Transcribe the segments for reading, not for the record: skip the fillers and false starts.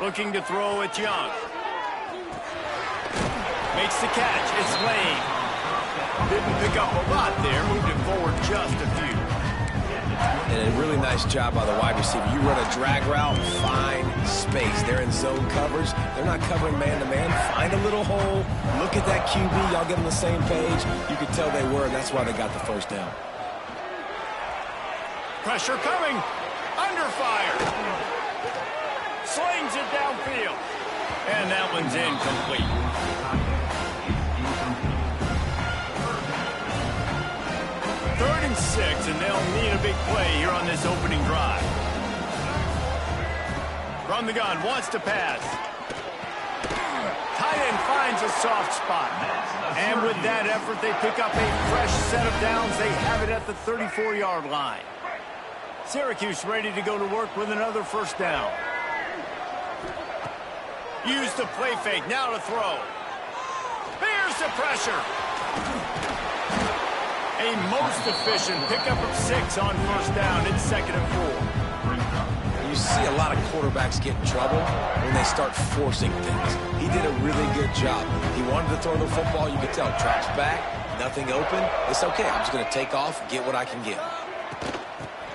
Looking to throw it Young. Makes the catch. It's Lane. Didn't pick up a lot there. Moved it forward just a few. And a really nice job by the wide receiver. You run a drag route, find space. They're in zone coverage. They're not covering man-to-man. Find a little hole. Look at that QB. Y'all get on the same page. You could tell they were, and that's why they got the first down. Pressure coming. Under fire. Slings it downfield. And that one's incomplete. Third and 6, and they'll need a big play here on this opening drive. From the gun, wants to pass. Tight end finds a soft spot. And with that effort, they pick up a fresh set of downs. They have it at the 34-yard line. Syracuse ready to go to work with another first down. Use the play fake, now to throw. Here's the pressure. A most efficient pickup of 6 on first down. It's 2nd and 4. You see a lot of quarterbacks get in trouble when they start forcing things. He did a really good job. He wanted to throw the football. You could tell. Drops back, nothing open. It's okay. I'm just going to take off, get what I can get.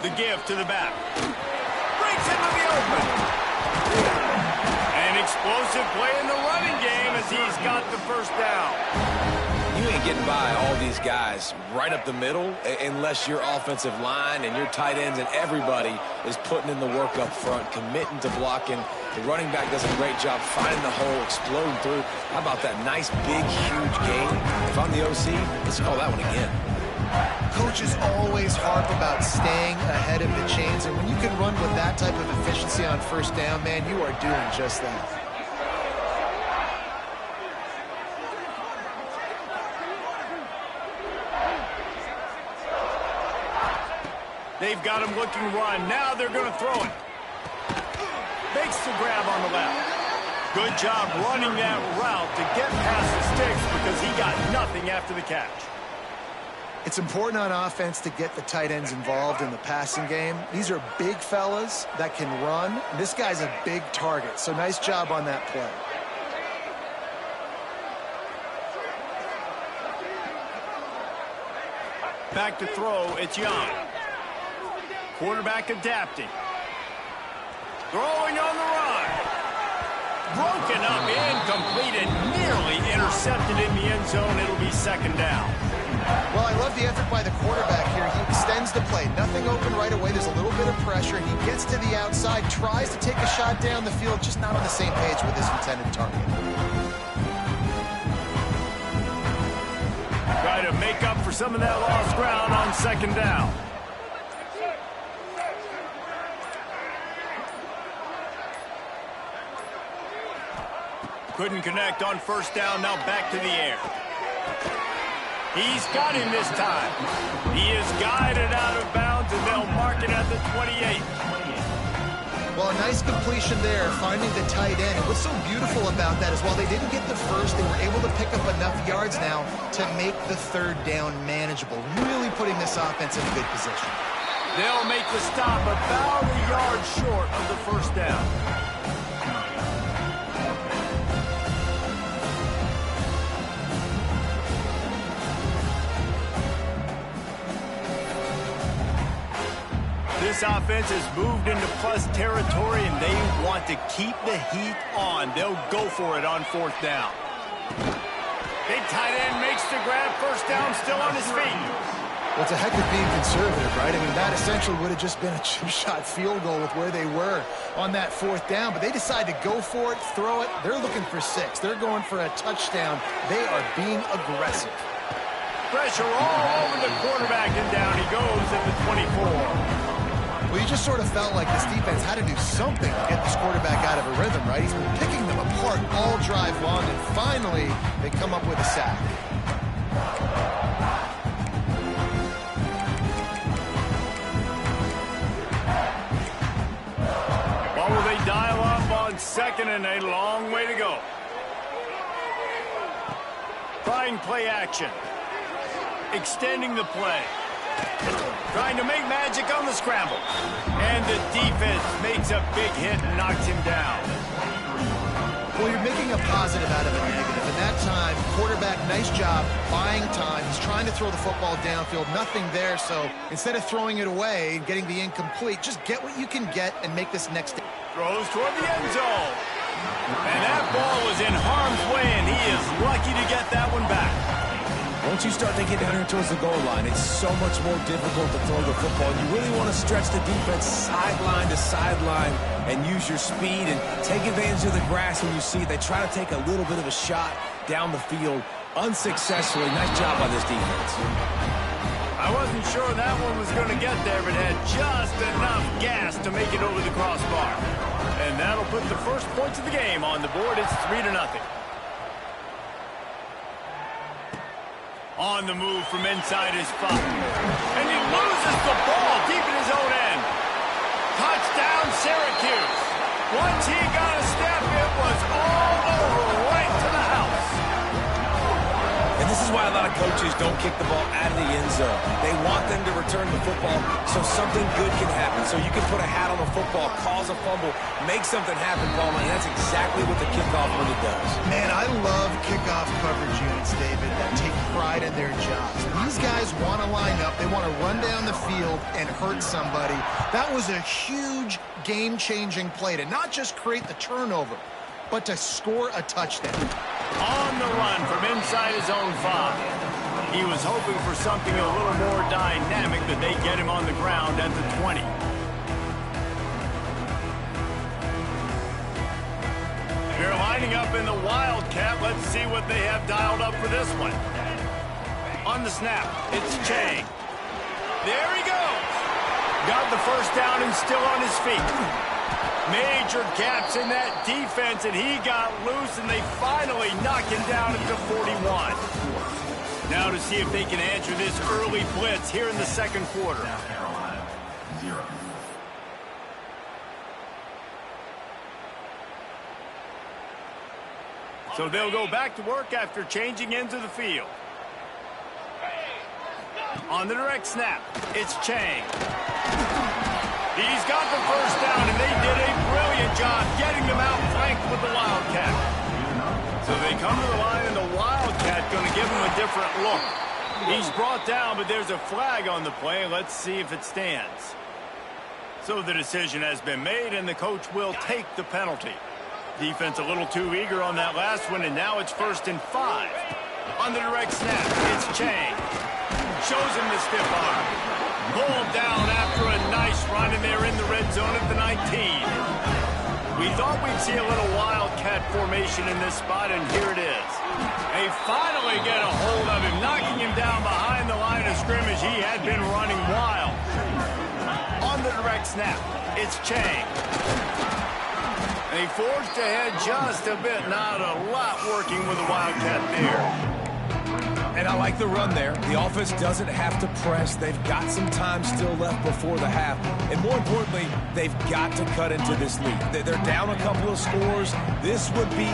The give to the back. Breaks into the open. An explosive play in the running game as he's got the first down. You ain't getting by all these guys right up the middle unless your offensive line and your tight ends and everybody is putting in the work up front, committing to blocking. The running back does a great job finding the hole, exploding through. How about that nice, big, huge gain? If I'm the OC, let's call that one again. Coaches always harp about staying ahead of the chains, and when you can run with that type of efficiency on first down, man, you are doing just that. They've got him looking run. Now they're going to throw it. Makes the grab on the left. Good job running that route to get past the sticks because he got nothing after the catch. It's important on offense to get the tight ends involved in the passing game. These are big fellas that can run. This guy's a big target, so nice job on that play. Back to throw, it's Young. Quarterback adapting. Throwing on the run. Broken up, incomplete, and nearly intercepted in the end zone. It'll be 2nd down. Well, I love the effort by the quarterback here. He extends the play. Nothing open right away. There's a little bit of pressure. He gets to the outside, tries to take a shot down the field, just not on the same page with his intended target. Try to make up for some of that lost ground on 2nd down. Couldn't connect on first down. Now back to the air. He's got him this time. He is guided out of bounds, and they'll mark it at the 28. Well, a nice completion there, finding the tight end. And what's so beautiful about that is while they didn't get the first, they were able to pick up enough yards now to make the 3rd down manageable, really putting this offense in a good position. They'll make the stop about a yard short of the first down. This offense has moved into plus territory, and they want to keep the heat on. They'll go for it on 4th down. Big tight end makes the grab. First down, still on his feet. Well, it's a heck of being conservative, right? I mean, that essentially would have just been a chip-shot field goal with where they were on that 4th down. But they decide to go for it, throw it. They're looking for 6. They're going for a touchdown. They are being aggressive. Pressure all over the quarterback, and down he goes at the 24. Well, you just sort of felt like this defense had to do something to get this quarterback out of a rhythm, right? He's been picking them apart all drive long, and finally they come up with a sack. What will they dial up on 2nd and a long way to go? Trying play action. Extending the play. Trying to make magic on the scramble. And the defense makes a big hit and knocks him down. Well, you're making a positive out of a negative. In that time, quarterback, nice job buying time. He's trying to throw the football downfield. Nothing there, so instead of throwing it away and getting the incomplete, just get what you can get and make this next. Throws toward the end zone. And that ball was in harm's way, and he is lucky to get that one back. Once you start to get down here towards the goal line, it's so much more difficult to throw the football. You really want to stretch the defense sideline to sideline and use your speed and take advantage of the grass when you see it. They try to take a little bit of a shot down the field unsuccessfully. Nice job by this defense. I wasn't sure that one was going to get there, but had just enough gas to make it over the crossbar. And that'll put the first points of the game on the board. It's 3-0. On the move from inside his 5. And he loses the ball deep in his own end. Touchdown, Syracuse. Once he got a step, it was all over right to the house. And this is why a lot of coaches don't kick the ball out of the end zone. They want them to return the football so something good can happen. So you can put a hat on a football, cause a fumble, make something happen, Paul. And that's exactly what the kickoff really does. Man, I love kickoff coverage units, David, that take pride in their jobs. These guys want to line up. They want to run down the field and hurt somebody. That was a huge game-changing play to not just create the turnover, but to score a touchdown. On the run from inside his own 5. He was hoping for something a little more dynamic, but they get him on the ground at the 20. They're lining up in the Wildcat. Let's see what they have dialed up for this one. On the snap, it's Chang. There he goes. Got the first down and still on his feet. Major gaps in that defense, and he got loose, and they finally knock him down at the 41. Now to see if they can answer this early blitz here in the second quarter. Carrolina, 0. So they'll go back to work after changing into the field. On the direct snap, it's Chang. He's got the first down, and they did a brilliant job getting them out flanked with the Wildcat. So they come to the line, and the Wildcat going to give him a different look. He's brought down, but there's a flag on the play. Let's see if it stands. So the decision has been made, and the coach will take the penalty. Defense a little too eager on that last one, and now it's 1st and 5. On the direct snap, it's Chang. Shows him the stiff arm. Pulled down after a nice run, and they're in the red zone at the 19. We thought we'd see a little Wildcat formation in this spot, and here it is. They finally get a hold of him, knocking him down behind the line of scrimmage. He had been running wild. On the direct snap, it's Chang. They forced ahead just a bit, not a lot working with the Wildcat there. And I like the run there. The offense doesn't have to press. They've got some time still left before the half. And more importantly, they've got to cut into this lead. They're down a couple of scores. This would be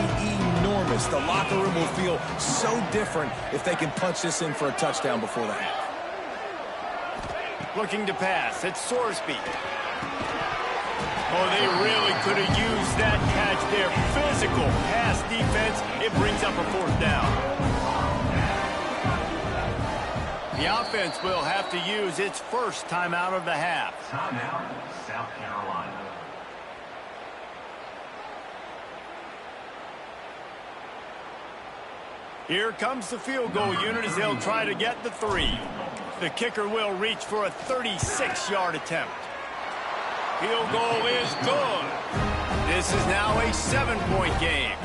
enormous. The locker room will feel so different if they can punch this in for a touchdown before the half. Looking to pass. It's Sorsby. Oh, they really could have used that catch there. Physical pass defense. It brings up a 4th down. The offense will have to use its first timeout of the half. Timeout, South Carolina. Here comes the field goal unit as they'll try to get the 3. The kicker will reach for a 36-yard attempt. Field goal is good. This is now a 7-point game.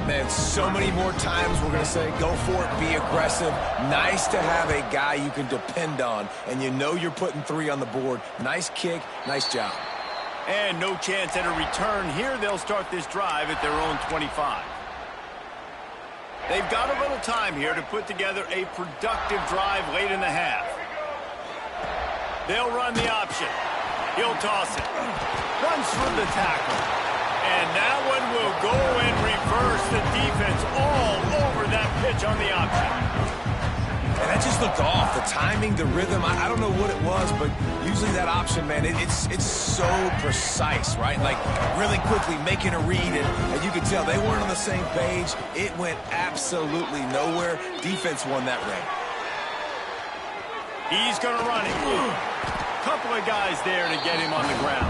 Man, so many more times we're going to say, go for it, be aggressive. Nice to have a guy you can depend on, and you know you're putting 3 on the board. Nice kick, nice job. And no chance at a return here. They'll start this drive at their own 25. They've got a little time here to put together a productive drive late in the half. They'll run the option. He'll toss it. Runs through the tackle. And that one will go in reverse. The defense all over that pitch on the option. And that just looked off. The timing, the rhythm, I don't know what it was, but usually that option, man, it's so precise, right? Like really quickly making a read, and you could tell they weren't on the same page. It went absolutely nowhere. Defense won that race. He's going to run it. Couple of guys there to get him on the ground.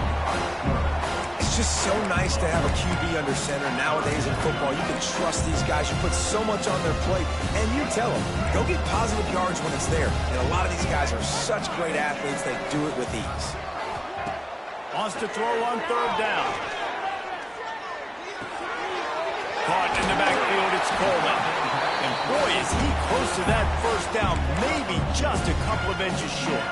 It's just so nice to have a QB under center nowadays in football. You can trust these guys. You put so much on their plate, and you tell them, go get positive yards when it's there. And a lot of these guys are such great athletes, they do it with ease. Wants to throw on third down. Caught in the backfield, it's Coleman. And boy, is he close to that first down, maybe just a couple of inches short.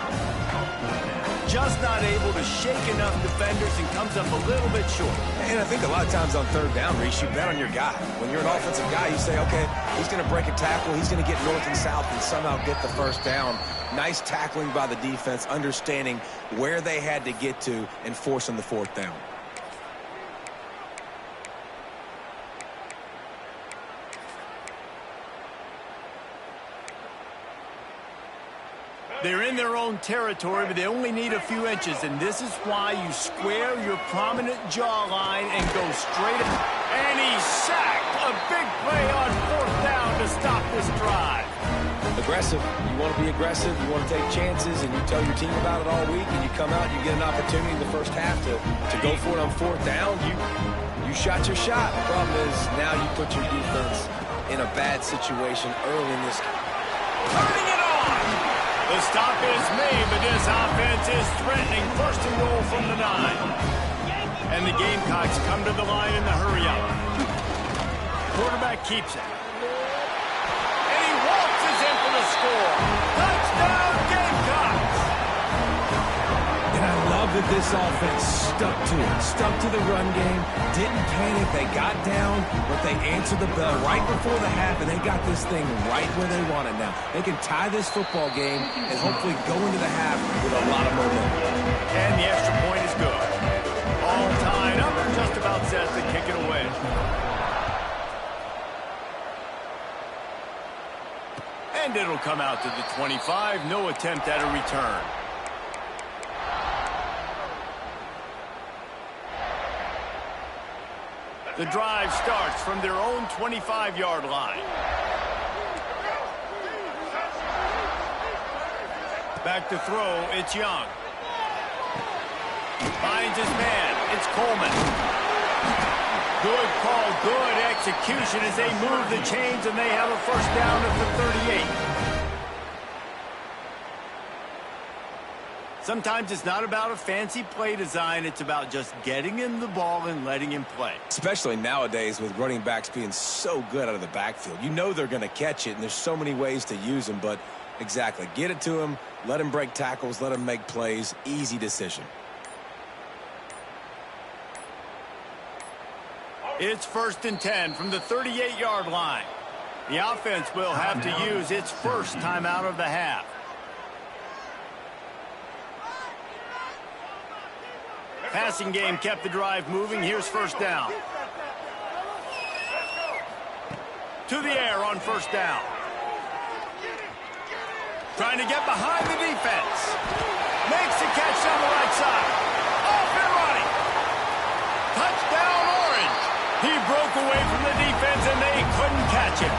Just not able to shake enough defenders and comes up a little bit short. And I think a lot of times on third down, Reese, you bet on your guy. When you're an offensive guy, you say, okay, he's going to break a tackle, he's going to get north and south and somehow get the first down. Nice tackling by the defense, understanding where they had to get to and forcing the fourth down. They're in their own territory, but they only need a few inches, and this is why you square your prominent jawline and go straight up. And he's sacked. A big play on fourth down to stop this drive. Aggressive. You want to be aggressive. You want to take chances, and you tell your team about it all week, and you come out and you get an opportunity in the first half to go for it on fourth down. You shot your shot. The problem is now you put your defense in a bad situation early in this. Turning it on. The stop is made, but this offense is threatening. First and goal from the 9. And the Gamecocks come to the line in the hurry-up. Quarterback keeps it. And he waltzes in for the score. Touchdown, Gamecocks! And I love that this offense stuck to it. Stuck to the run game. Didn't panic. They got down, but they answered the bell right before the half, and they got this thing right where they want it now. They can tie this football game and hopefully go into the half with a lot of momentum. And the extra point is good. All tied up, just about set to kick it away. And it'll come out to the 25. No attempt at a return. The drive starts from their own 25-yard line. Back to throw, it's Young. Finds his man, it's Coleman. Good call, good execution as they move the chains, and they have a first down at the 38. Sometimes it's not about a fancy play design. It's about just getting him the ball and letting him play. Especially nowadays with running backs being so good out of the backfield. You know they're going to catch it, and there's so many ways to use them. But exactly, get it to him, let him break tackles, let him make plays. Easy decision. It's 1st and 10 from the 38-yard line. The offense will have to use its first timeout of the half. Passing game kept the drive moving. Here's first down. To the air on first down. Trying to get behind the defense. Makes the catch on the right side. Off and running. Touchdown, Orange. He broke away from the defense, and they couldn't catch him.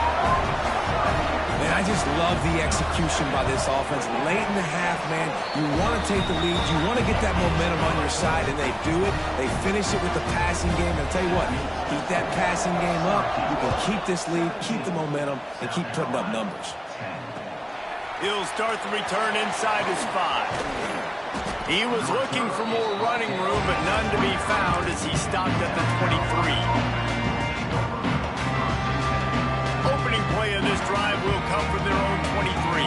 Man, I just love the execution by this offense. Late in the half, man, you want to take the lead. You want to get that momentum on your side, and they do it. They finish it with the passing game. And I'll tell you what, keep that passing game up. You can keep this lead, keep the momentum, and keep putting up numbers. He'll start the return inside his 5. He was looking for more running room, but none to be found as he stopped at the 23. Opening play of this drive will come from their own 23.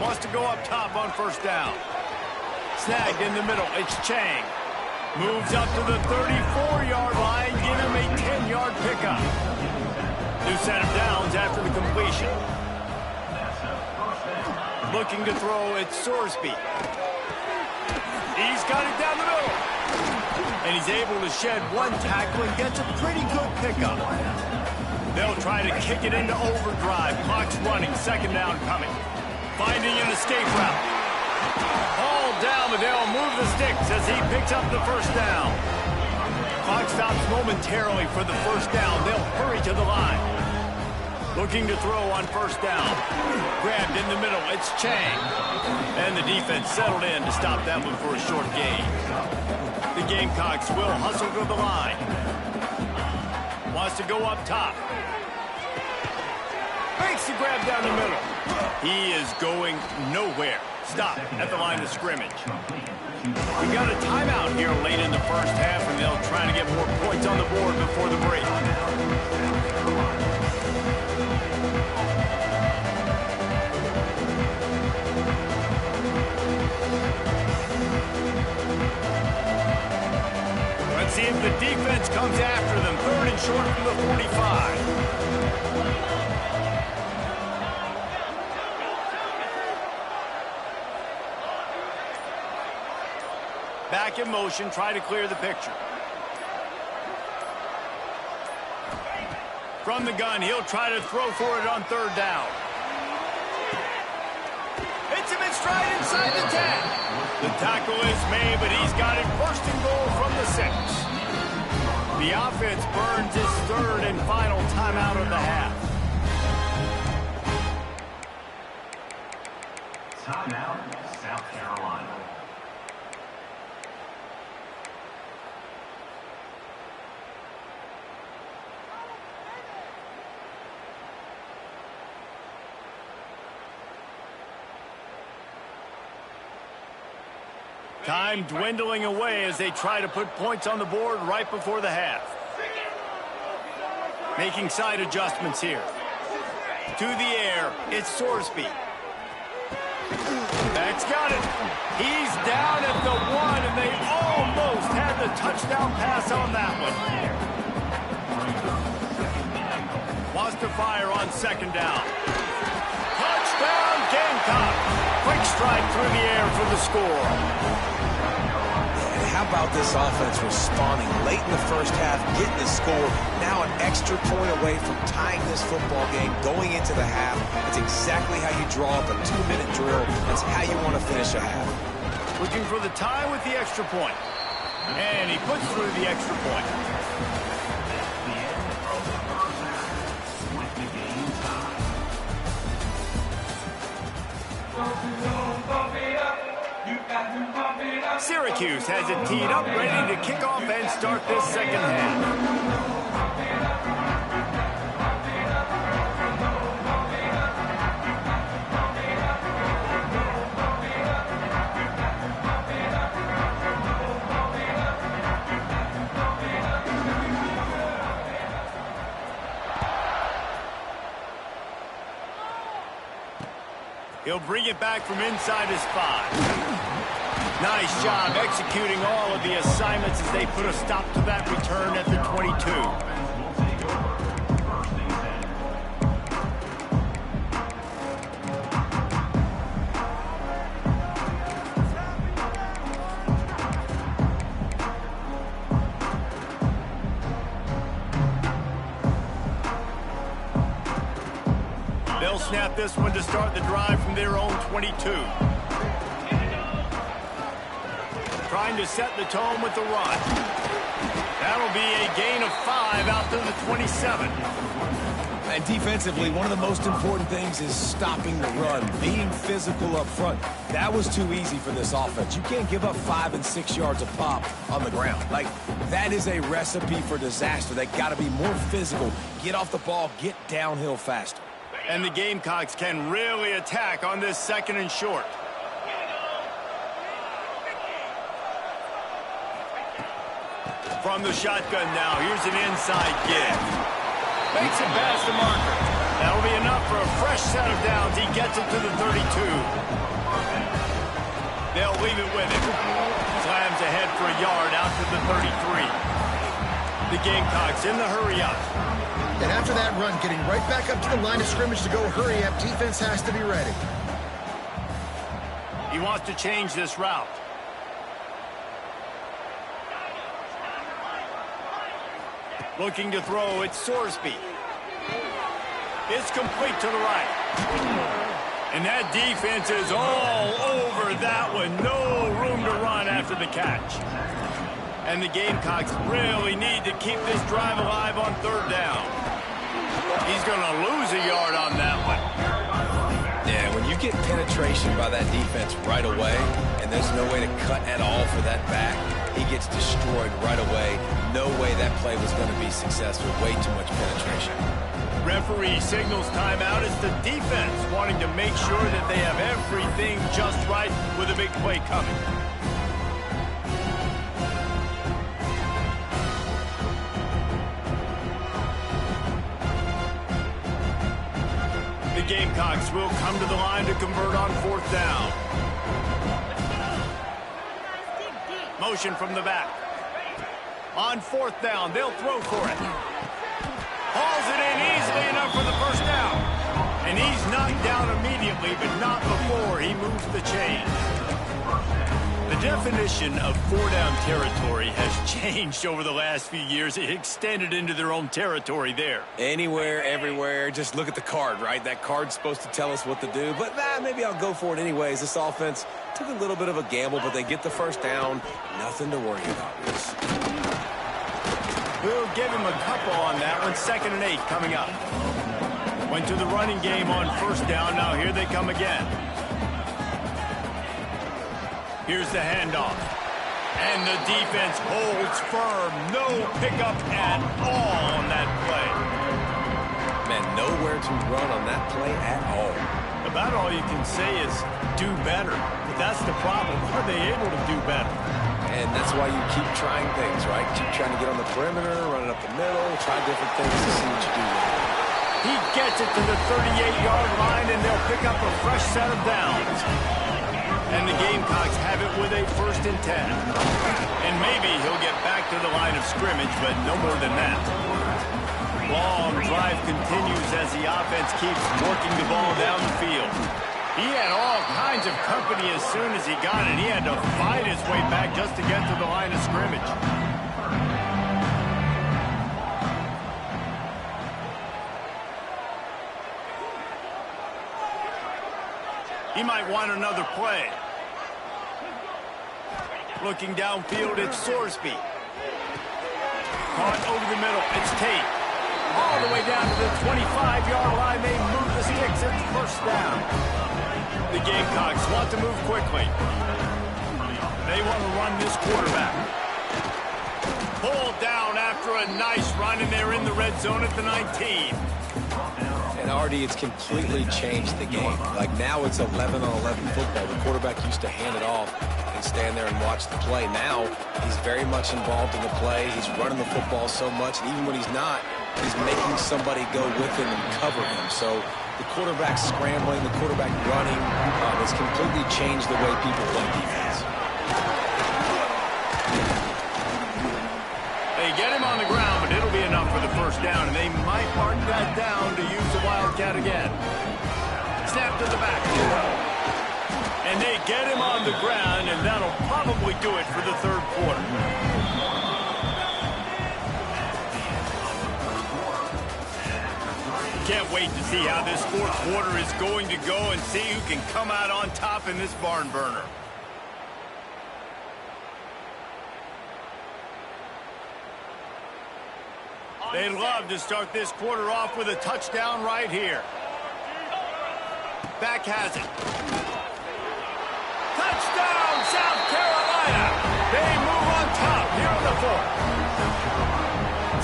Wants to go up top on first down. Snagged in the middle. It's Chang. Moves up to the 34-yard line. Give him a 10-yard pickup. New set of downs after the completion. Looking to throw, it's Sorsby. He's got it down the middle. And he's able to shed one tackle and gets a pretty good pickup. They'll try to kick it into overdrive. Clock's running. Second down coming. Finding an escape route. Ball down, but they'll move the sticks as he picks up the first down. Clock stops momentarily for the first down. They'll hurry to the line. Looking to throw on first down. Grabbed in the middle. It's Chang. And the defense settled in to stop that one for a short gain. The Gamecocks will hustle to the line. Wants to go up top. Makes the grab down the middle. He is going nowhere. Stop at the line of scrimmage. We got a timeout here late in the first half, and they'll try to get more points on the board before the break. Let's see if the defense comes after them. Third and short from the 45. Back in motion, try to clear the picture. From the gun, he'll try to throw for it on third down. Hits him in stride inside the 10. The tackle is made, but he's got it first and goal from the 6. The offense burns his third and final timeout of the half. Timeout, South Carolina. Time dwindling away as they try to put points on the board right before the half. Making side adjustments here. To the air, it's Sorsby. That's got it. He's down at the 1, and they almost had the touchdown pass on that one. Wants to fire on second down. Touchdown, Gamecock. Quick strike through the air for the score. How about this offense responding late in the first half, getting the score, now an extra point away from tying this football game going into the half. It's exactly how you draw up a 2-minute drill. That's how you want to finish a half. Looking for the tie with the extra point. And he puts through the extra point. Syracuse has it teed up, ready to kick off and start this second half. He'll bring it back from inside his 5. Nice job executing all of the assignments as they put a stop to that return at the 22. They'll snap this one to start the drive from their own 22. Trying to set the tone with the run. That'll be a gain of 5 out to the 27. And defensively, one of the most important things is stopping the run, being physical up front. That was too easy for this offense. You can't give up 5 and 6 yards a pop on the ground. Like, that is a recipe for disaster. They got to be more physical, get off the ball, get downhill faster. And the Gamecocks can really attack on this second and short. From the shotgun now, here's an inside give. Makes it past the marker. That'll be enough for a fresh set of downs. He gets it to the 32. They'll leave it with him. Slams ahead for a yard out to the 33. The Gamecocks in the hurry-up. And after that run, getting right back up to the line of scrimmage to go hurry-up, defense has to be ready. He wants to change this route. Looking to throw, it's Sorsby. It's complete to the right. And that defense is all over that one. No room to run after the catch. And the Gamecocks really need to keep this drive alive on third down. He's going to lose a yard on that one. Yeah, when you get penetration by that defense right away, and there's no way to cut at all for that back, he gets destroyed right away. No way that play was going to be successful. Way too much penetration. Referee signals timeout. It's the defense wanting to make sure that they have everything just right with a big play coming. The Gamecocks will come to the line to convert on fourth down. Motion from the back. On fourth down, they'll throw for it. Hauls it in easily enough for the first down. And he's knocked down immediately, but not before he moves the chain. The definition of four-down territory has changed over the last few years. It extended into their own territory there. Anywhere, everywhere. Just look at the card, right? That card's supposed to tell us what to do. But maybe I'll go for it anyways. This offense took a little bit of a gamble, but they get the first down. Nothing to worry about, Reese. We'll give him a couple on that one. 2nd and 8 coming up. Went to the running game on first down. Now here they come again. Here's the handoff. And the defense holds firm. No pickup at all on that play. Man, nowhere to run on that play at all. About all you can say is do better. But that's the problem. Are they able to do better? And that's why you keep trying things, right? Keep trying to get on the perimeter, run it up the middle, try different things to see what you do. He gets it to the 38-yard line, and they'll pick up a fresh set of downs. And the Gamecocks have it with a 1st and 10. And maybe he'll get back to the line of scrimmage, but no more than that. Long drive continues as the offense keeps working the ball down the field. He had all kinds of company as soon as he got it. He had to fight his way back just to get to the line of scrimmage. He might want another play. Looking downfield, it's Sorsby. Caught over the middle, it's Tate. All the way down to the 25-yard line. They move the sticks. It's first down. The Gamecocks want to move quickly. They want to run this quarterback. Pulled down after a nice run, and they're in the red zone at the 19. And Artie, it's completely changed the game. Like now it's 11-on-11 football. The quarterback used to hand it off and stand there and watch the play. Now he's very much involved in the play. He's running the football so much, and even when he's not, he's making somebody go with him and cover him. So the quarterback scrambling, the quarterback running has completely changed the way people play defense. They get him on the ground, but it'll be enough for the first down, and they might mark that down to use the Wildcat again. Snap to the back. And they get him on the ground, and that'll probably do it for the third quarter. Can't wait to see how this fourth quarter is going to go and see who can come out on top in this barn burner. They'd love to start this quarter off with a touchdown right here. Back has it. Touchdown, South Carolina! They move on top here in the fourth.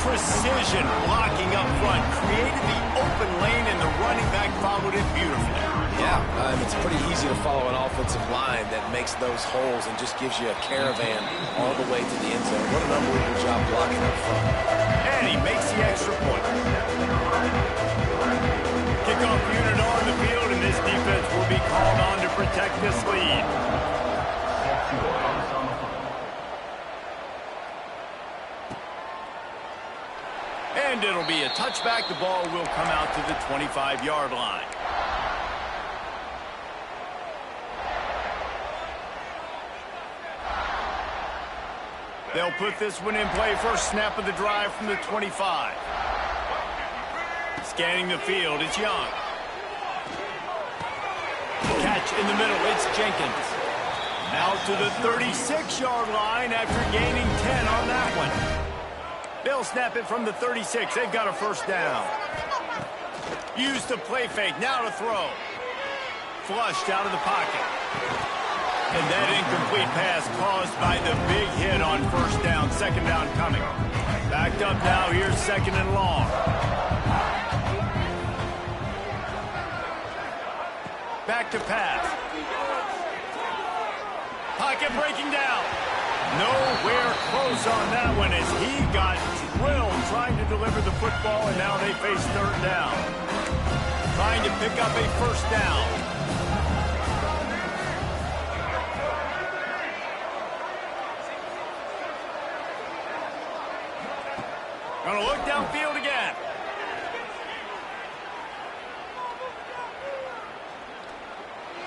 Precision blocking up front created the open lane, and the running back followed it beautifully. Yeah, it's pretty easy to follow an offensive line that makes those holes and just gives you a caravan all the way to the end zone. What an unbelievable job blocking up front. And he makes the extra point. Kickoff unit on the field, and this defense will be called on to protect this lead. And it'll be a touchback. The ball will come out to the 25-yard line. They'll put this one in play. First snap of the drive from the 25. Scanning the field, it's Young. Catch in the middle, it's Jenkins. Out to the 36-yard line after gaining 10 on that one. They'll snap it from the 36. They've got a first down. Use the play fake, now to throw. Flushed out of the pocket. And that incomplete pass caused by the big hit on first down. Second down coming. Backed up now, here's second and long. Back to pass. Pocket breaking down. Nowhere close on that one as he got drilled trying to deliver the football, and now they face third down. Trying to pick up a first down. Gonna look downfield again.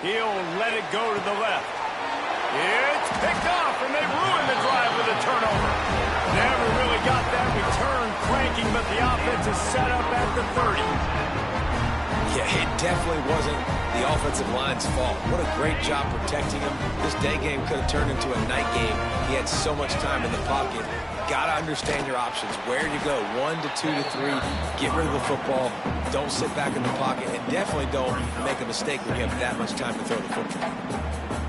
He'll let it go to the left. It's picked off, and they ruined the drive with a turnover. Never really got that return cranking, but the offense is set up at the 30. Yeah, it definitely wasn't the offensive line's fault. What a great job protecting him. This day game could have turned into a night game. He had so much time in the pocket. Got to understand your options. Where you go, 1 to 2 to 3. Get rid of the football. Don't sit back in the pocket, and definitely don't make a mistake when you have that much time to throw the football.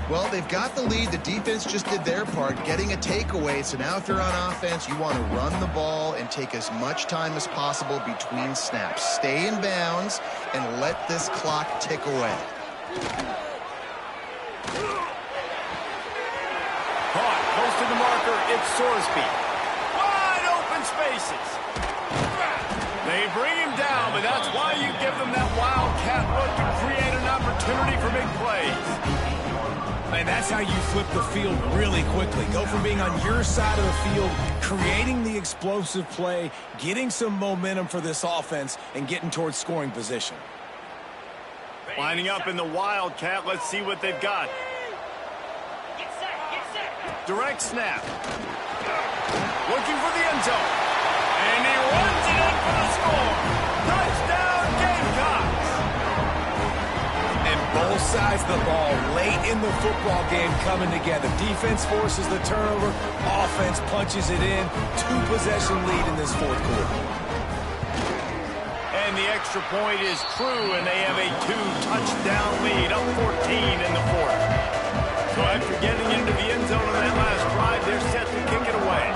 Well, they've got the lead. The defense just did their part, getting a takeaway. So now if you're on offense, you want to run the ball and take as much time as possible between snaps. Stay in bounds and let this clock tick away. Caught, close to the marker, it's Sorsby. Wide open spaces. They bring him down, but that's why you give them that wildcat look to create an opportunity for big plays. And that's how you flip the field really quickly. Go from being on your side of the field, creating the explosive play, getting some momentum for this offense, and getting towards scoring position. Lining up in the wildcat, let's see what they've got. Direct snap. Looking for the end zone. And he runs it in for the score. Touchdown, Gamecocks. And both sides of the ball late in the football game coming together. Defense forces the turnover. Offense punches it in. 2-possession lead in this fourth quarter. And the extra point is true, and they have a 2-touchdown lead, up 14 in the fourth. So after getting into the end zone on that last drive, they're set to kick it away.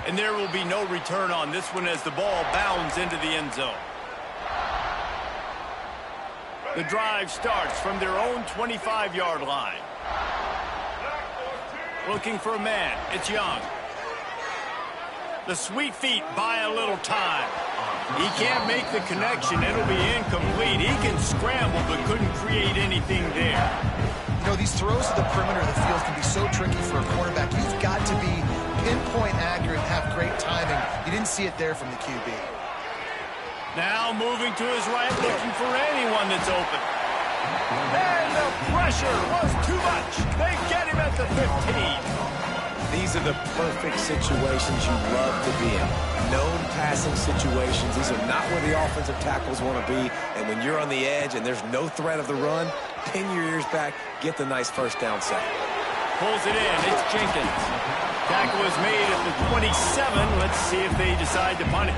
And there will be no return on this one as the ball bounds into the end zone. The drive starts from their own 25-yard line. Looking for a man. It's Young. The sweet feet buy a little time. He can't make the connection. It'll be incomplete. He can scramble but couldn't create anything there. You know, these throws to the perimeter of the field can be so tricky for a quarterback. You've got to be pinpoint accurate and have great timing. You didn't see it there from the QB. Now moving to his right, looking for anyone that's open. And the pressure was too much. They get him at the 15. These are the perfect situations you love to be in. Known passing situations. These are not where the offensive tackles want to be. And when you're on the edge and there's no threat of the run, pin your ears back, get the nice first down sack. Pulls it in. It's Jenkins. Tackle is made at the 27. Let's see if they decide to punt it.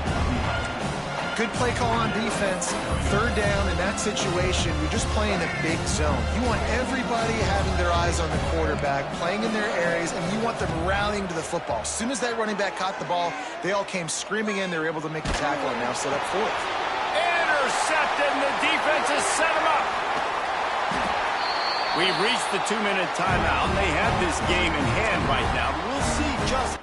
Good play call on defense. Third down in that situation, you're just playing a big zone. You want everybody having their eyes on the quarterback, playing in their areas, and you want them rallying to the football. As soon as that running back caught the ball, they all came screaming in. They were able to make the tackle and now set up fourth. Intercepted, and the defense has set him up. We've reached the 2-minute timeout. They have this game in hand right now. We'll see just